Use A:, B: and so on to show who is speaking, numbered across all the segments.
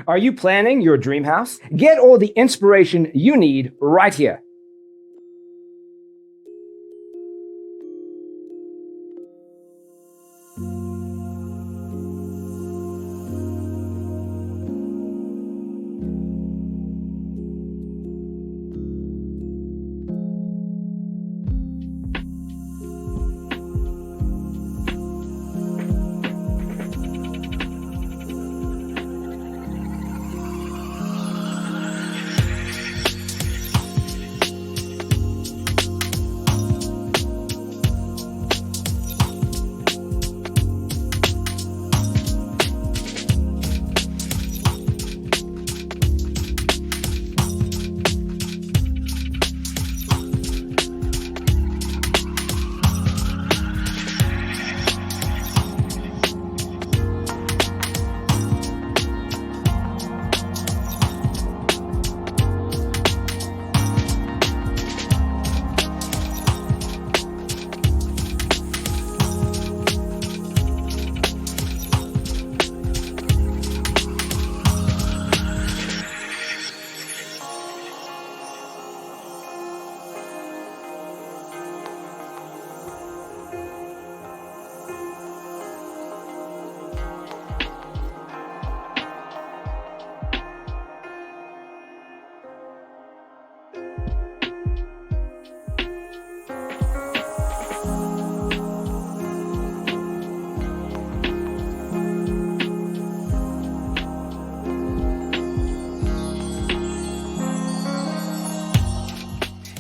A: Are you planning your dream house? Get all the inspiration you need right here.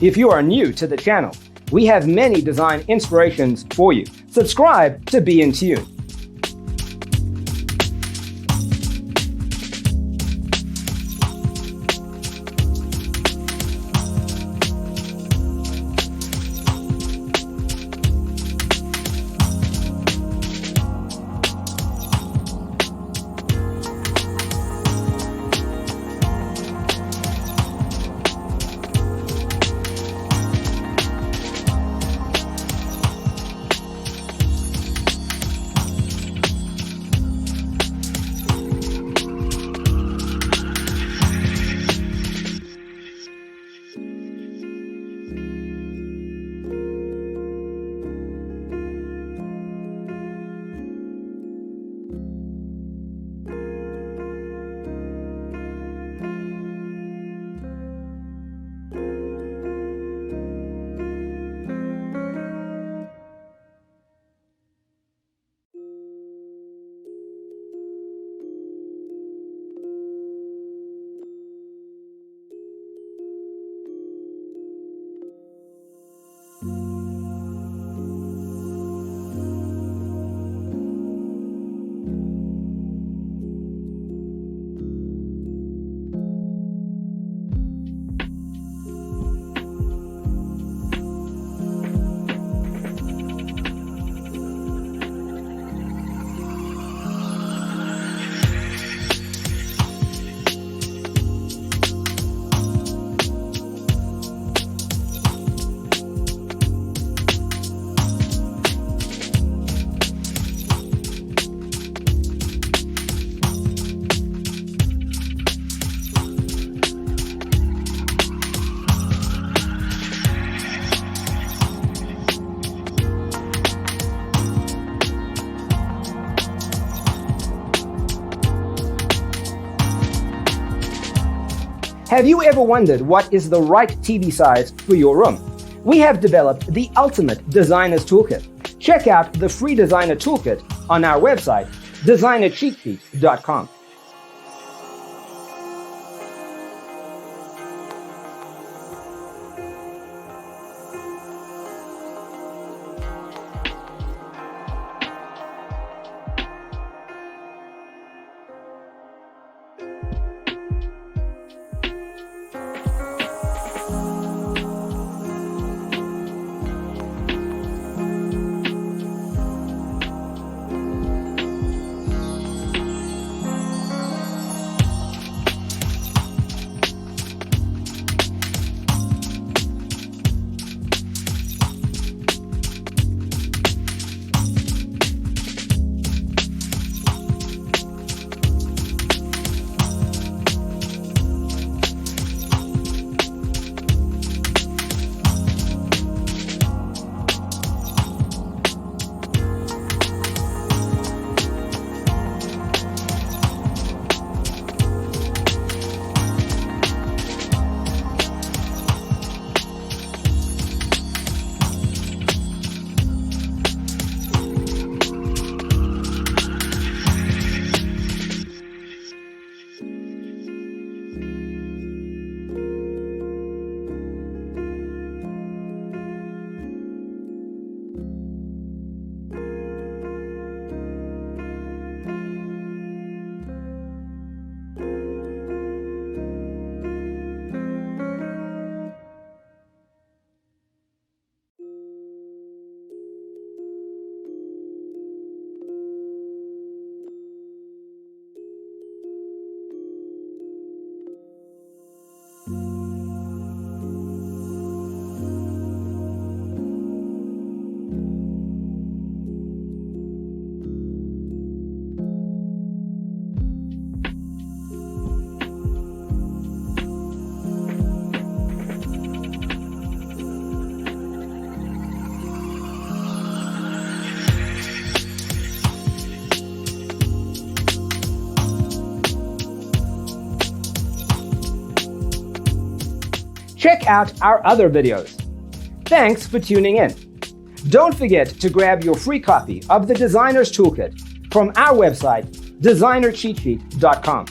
A: If you are new to the channel, we have many design inspirations for you. Subscribe to be in tune. Have you ever wondered what is the right TV size for your room? We have developed the ultimate designer's toolkit. Check out the free designer toolkit on our website, designercheatsheet.com. check out our other videos. Thanks for tuning in. Don't forget to grab your free copy of the Designer's Toolkit from our website, designercheatsheet.com.